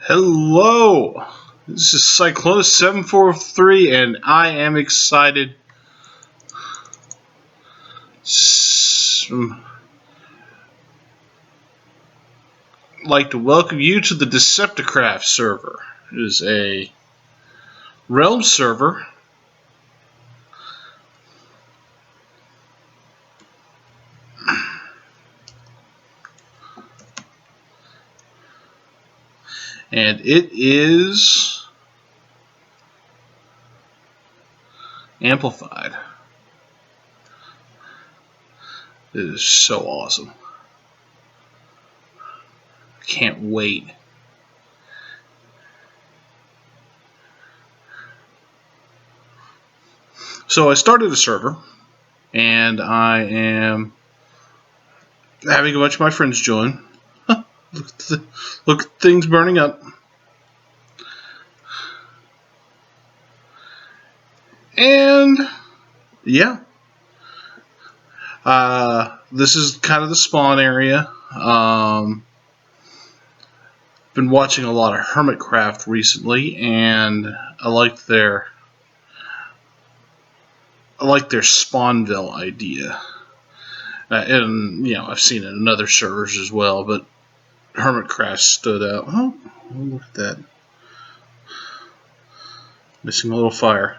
Hello, this is Cyclonus743 and I am excited like to welcome you to the Decepticraft server. It is a realm server and it is amplified. It is so awesome. Can't wait. So I started a server and I am having a bunch of my friends join. Look at things burning up. And yeah, this is kind of the spawn area. Been watching a lot of Hermitcraft recently, and I like their Spawnville idea. And you know, I've seen it in other servers as well, but Hermitcraft stood out. Oh, look at that! Missing a little fire.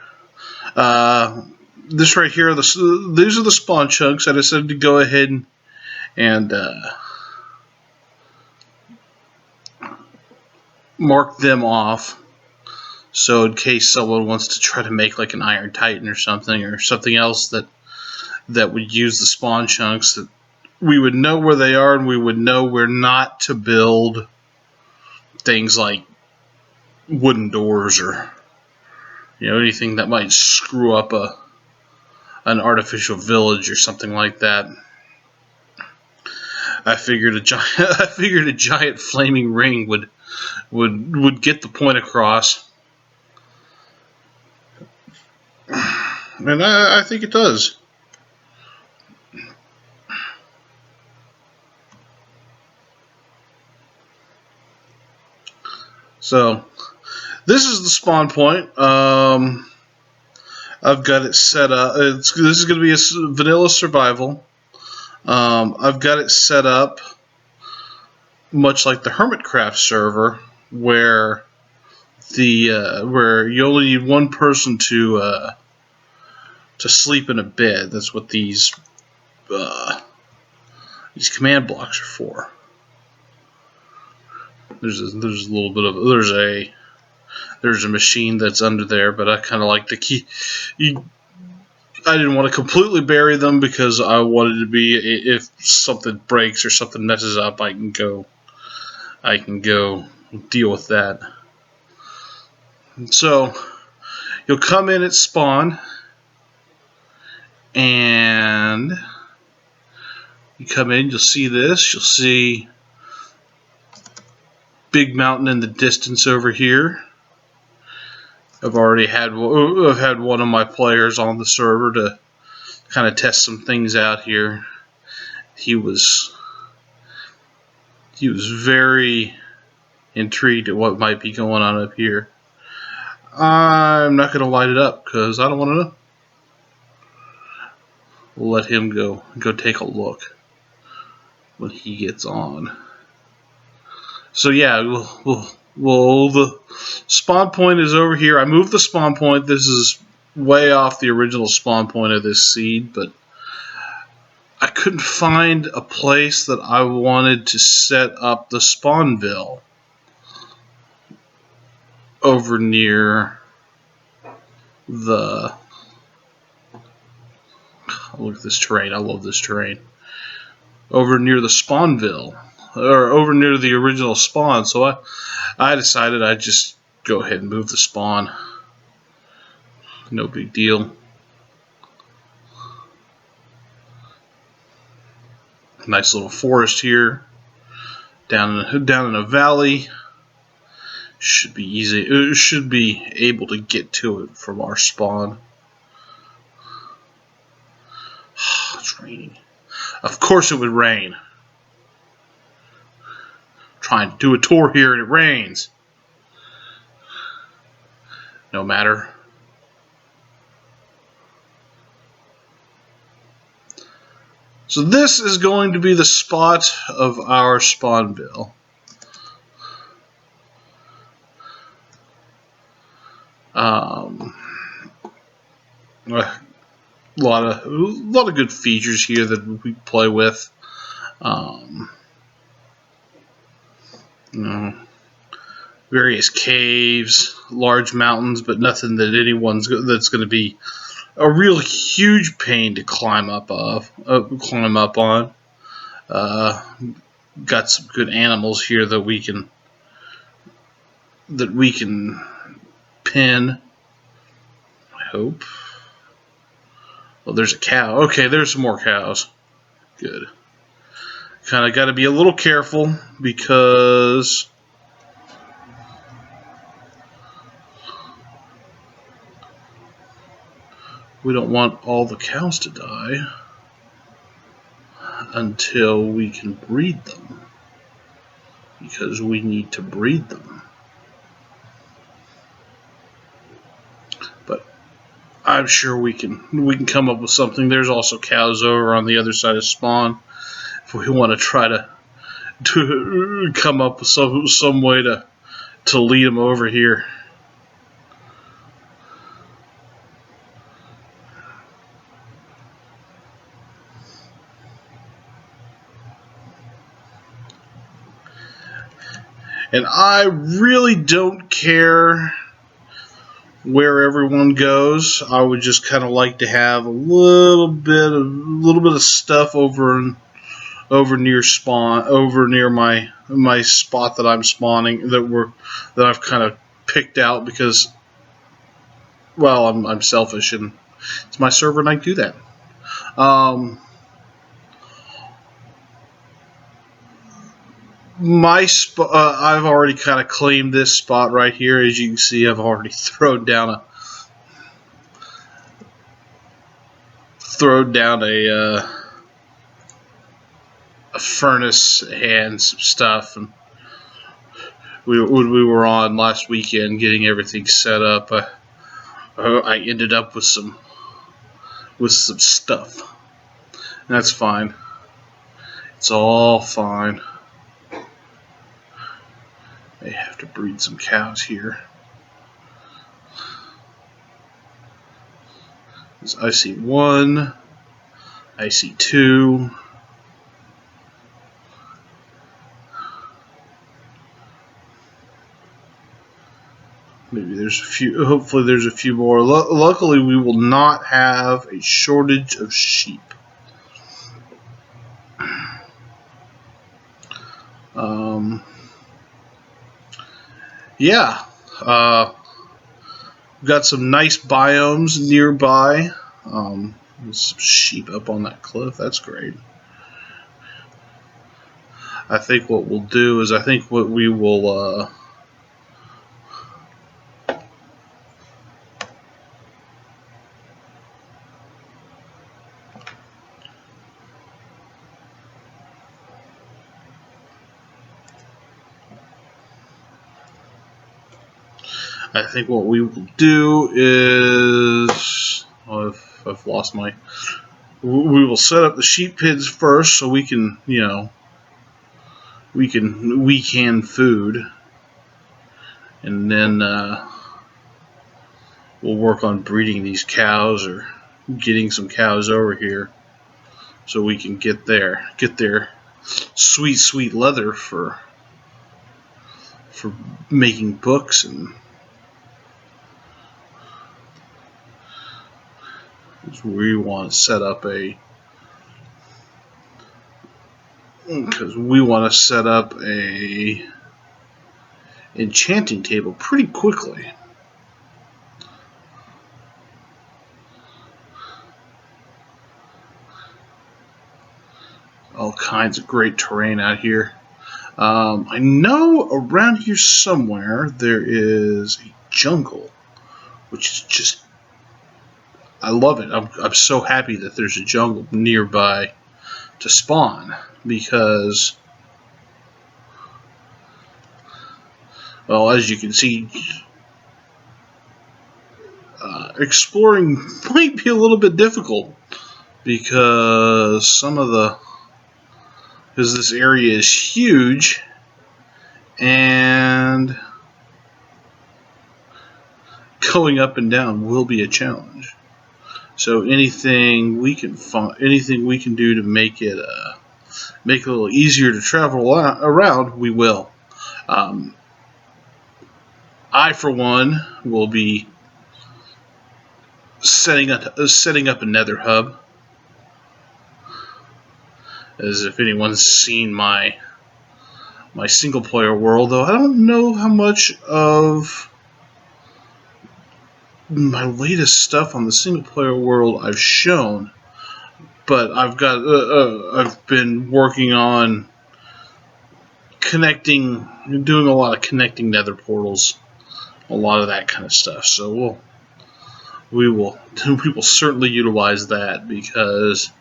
This right here, these are the spawn chunks. I decided to go ahead and mark them off. So in case someone wants to try to make like an Iron Titan or something else that would use the spawn chunks, that we would know where they are and we would know where not to build things like wooden doors or anything that might screw up an artificial village or something like that. I figured a giant flaming ring would get the point across. And I think it does. So, this is the spawn point. I've got it set up. This is going to be a vanilla survival. I've got it set up much like the Hermitcraft server, where where you only need one person to sleep in a bed. That's what these command blocks are for. There's a little bit of there's a machine that's under there, but I kind of like to keep. I didn't want to completely bury them because I wanted to be, if something breaks or something messes up, I can go deal with that. So you'll come in at spawn, and you come in, you'll see this. You'll see big mountain in the distance over here. I've had one of my players on the server to kind of test some things out here. He was very intrigued at what might be going on up here. I'm not going to light it up because I don't want to know. We'll let him go take a look when he gets on. So yeah, the spawn point is over here. I moved the spawn point. This is way off the original spawn point of this seed, but I couldn't find a place that I wanted to set up the Spawnville over near the... Look at this terrain. I love this terrain. Over near the Spawnville, or over near the original spawn. So I decided I'd just go ahead and move the spawn. No big deal. Nice little forest here. Down in a valley. Should be easy. It should be able to get to it from our spawn. It's raining. Of course it would rain. trying to do a tour here and it rains. No matter. So this is going to be the spot of our spawn bill. A lot of good features here that we play with. You know, various caves, large mountains, but nothing that that's going to be a real huge pain to climb up on. Got some good animals here that we can pin. I hope. Well, there's a cow. Okay, there's some more cows. Good. Kind of got to be a little careful because we don't want all the cows to die until we can breed them, because we need to breed them. But I'm sure we can come up with something. There's also cows over on the other side of spawn. If we want to try to come up with some way to lead them over here. And I really don't care where everyone goes. I would just kind of like to have a little bit of stuff over near spawn, over near my spot that I'm spawning, that I've kind of picked out because, well, I'm selfish and it's my server and I do that. I've already kind of claimed this spot right here. As you can see, I've already thrown down a furnace and some stuff, and we were on last weekend getting everything set up. I ended up with some stuff. That's fine. It's all fine. I have to breed some cows here. I see one. I see two. Maybe there's a few. Hopefully there's a few more. Luckily we will not have a shortage of sheep. Yeah. We've got some nice biomes nearby. There's some sheep up on that cliff. That's great. I think what we'll do is we will I've lost my. We will set up the sheep pens first, so we can, we can food, and then we'll work on breeding these cows or getting some cows over here, so we can get their sweet leather for making books and. We want to set up a enchanting table pretty quickly. All kinds of great terrain out here. I know around here somewhere there is a jungle, which is just, I love it. I'm so happy that there's a jungle nearby to spawn, because Well, as you can see, exploring might be a little bit difficult because this area is huge and going up and down will be a challenge. So anything we can do to make it a little easier to travel around, we will. I, for one, will be setting up a nether hub. As if anyone's seen my single player world, though I don't know how much of my latest stuff on the single player world I've shown, but I've been working on doing a lot of connecting nether portals, a lot of that kind of stuff. So we will certainly utilize that because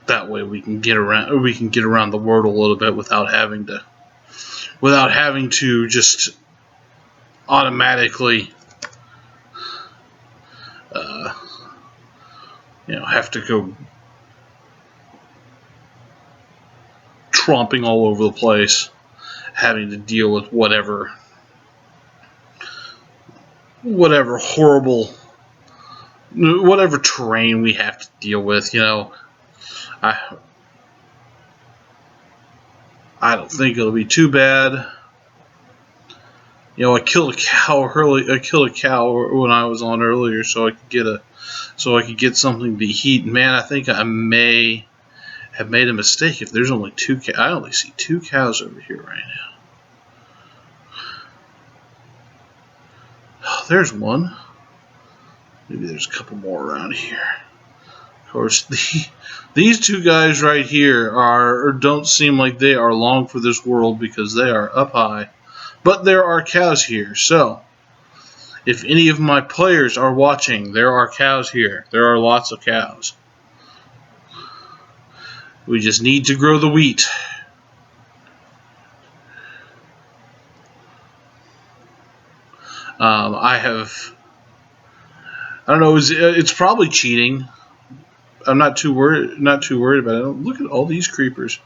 that way we can get around the world a little bit without having to just automatically have to go tromping all over the place, having to deal with whatever horrible, whatever terrain we have to deal with. I don't think it'll be too bad. I killed a cow when I was on earlier, so I could get something to eat. Man, I think I may have made a mistake. If there's only two cows, I only see 2 cows over here right now. Oh, there's one. Maybe there's a couple more around here. Of course, these 2 guys right here don't seem like they are long for this world because they are up high. But there are cows here, so if any of my players are watching, there are cows here. There are lots of cows. We just need to grow the wheat. I don't know. It's probably cheating. I'm not too worried about it. Look at all these creepers.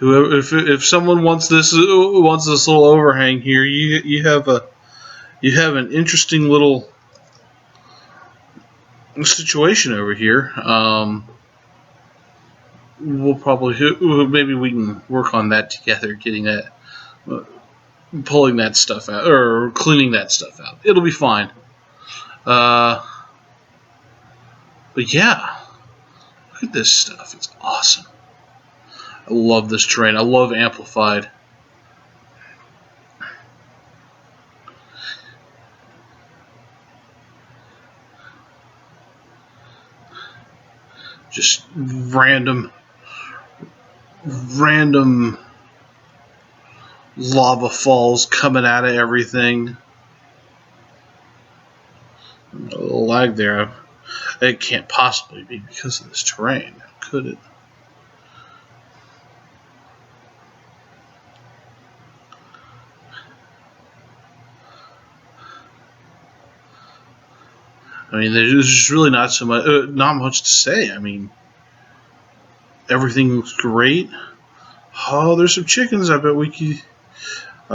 If someone wants this little overhang here, you have an interesting little situation over here. Maybe we can work on that together, getting that, pulling that stuff out or cleaning that stuff out. It'll be fine. But yeah, look at this stuff. It's awesome. I love this terrain. I love Amplified. Just random lava falls coming out of everything. A little lag there. It can't possibly be because of this terrain, could it? I mean, there's really not much to say. I mean, everything looks great. Oh, there's some chickens. I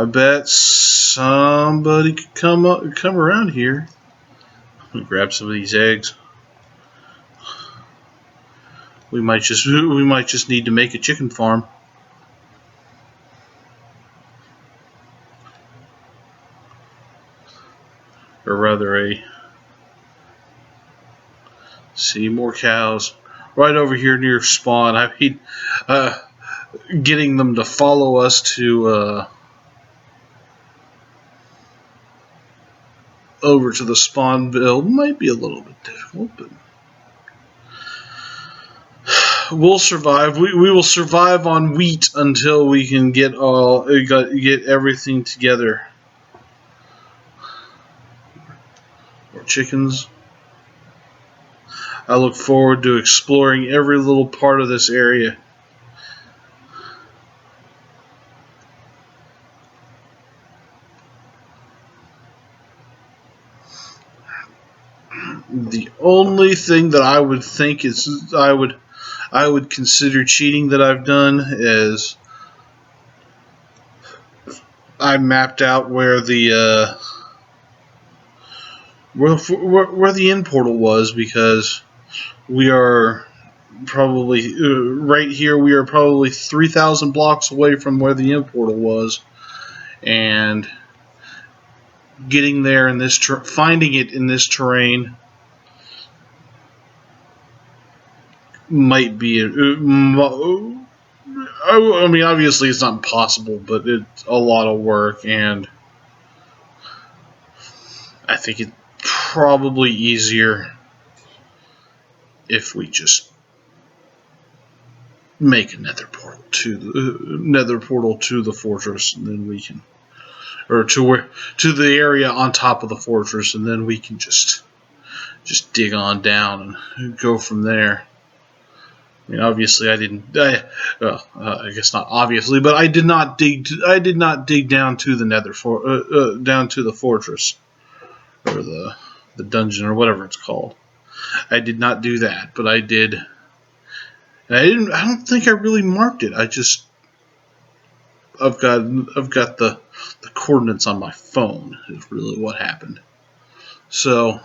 bet somebody could come around here. Let me grab some of these eggs. We might just need to make a chicken farm. Or rather see more cows right over here near spawn. I mean, getting them to follow us to over to the spawn build might be a little bit difficult, but we'll survive. We will survive on wheat until we can get everything together. More chickens. I look forward to exploring every little part of this area. only thing that I would think is I would consider cheating that I've done is I mapped out where the where the end portal was, because we are probably right here. We are probably 3,000 blocks away from where the end portal was, and getting there in this finding it in this terrain might be I mean, obviously it's not impossible, but it's a lot of work, and I think it's probably easier if we just make a nether portal to the fortress, and then we can, or to the area on top of the fortress, and then we can just dig on down and go from there. I mean, obviously, I didn't. I guess not obviously, but I did not dig. I did not dig down to the down to the fortress, or the dungeon, or whatever it's called. I did not do that, but I did. And I don't think I really marked it. I've got the coordinates on my phone. Is really what happened. So I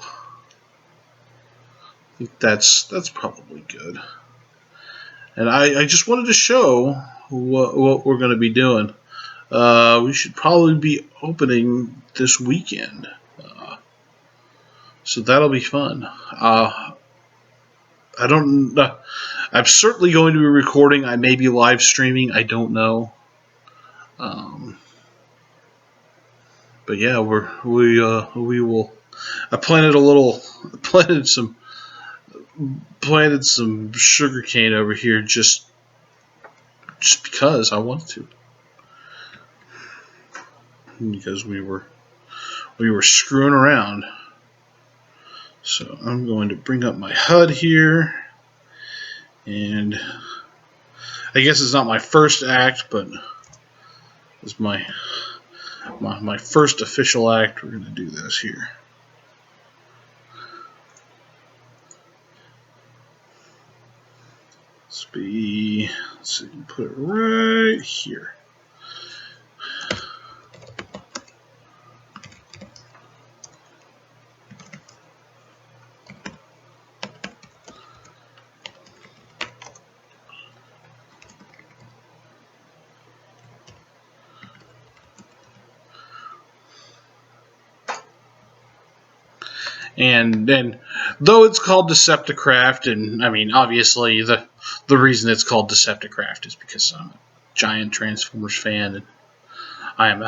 think that's probably good. And I just wanted to show what we're going to be doing. We should probably be opening this weekend, so that'll be fun. I don't. I'm certainly going to be recording. I may be live streaming. I don't know. But yeah, we will. I planted some sugar cane over here just because I wanted to. Because we were screwing around. So I'm going to bring up my HUD here, and I guess it's not my first act, but it's my first official act. We're going to do this here. Let's see, put it right here. And then, though it's called Decepticraft, and I mean, obviously the reason it's called Decepticraft is because I'm a giant Transformers fan, and I am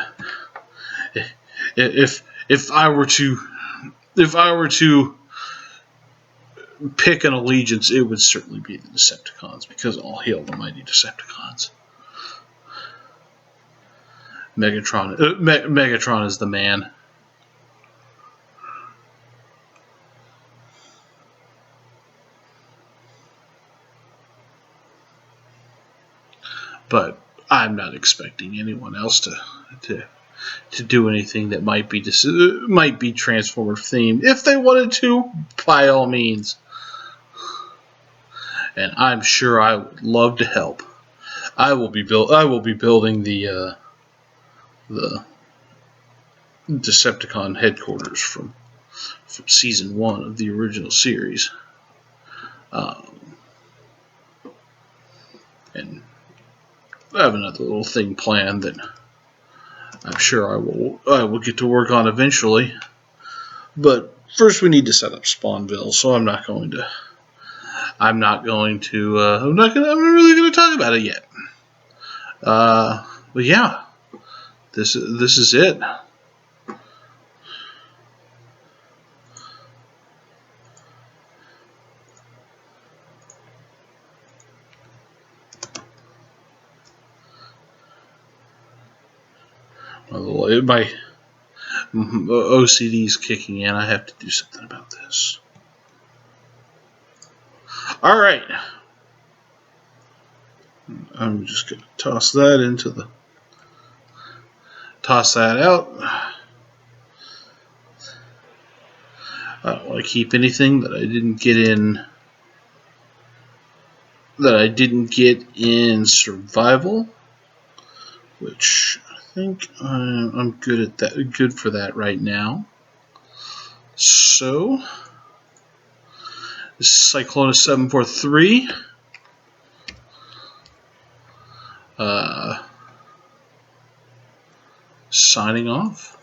if I were to pick an allegiance, it would certainly be the Decepticons, because all hail the mighty Decepticons. Megatron is the man. But I'm not expecting anyone else to do anything that might be Transformer themed. If they wanted to, by all means. And I'm sure I would love to help. I will be building the Decepticon headquarters from season 1 of the original series. And I have another little thing planned that I'm sure I will get to work on eventually. But first we need to set up Spawnville, so I'm not really going to talk about it yet. But yeah, this is it. My OCD is kicking in. I have to do something about this. All right. I'm just going to toss that out. I don't want to keep anything that I didn't get in. That I didn't get in survival, which I think I'm good at that. Good for that right now. So this is Cyclona 743. Signing off.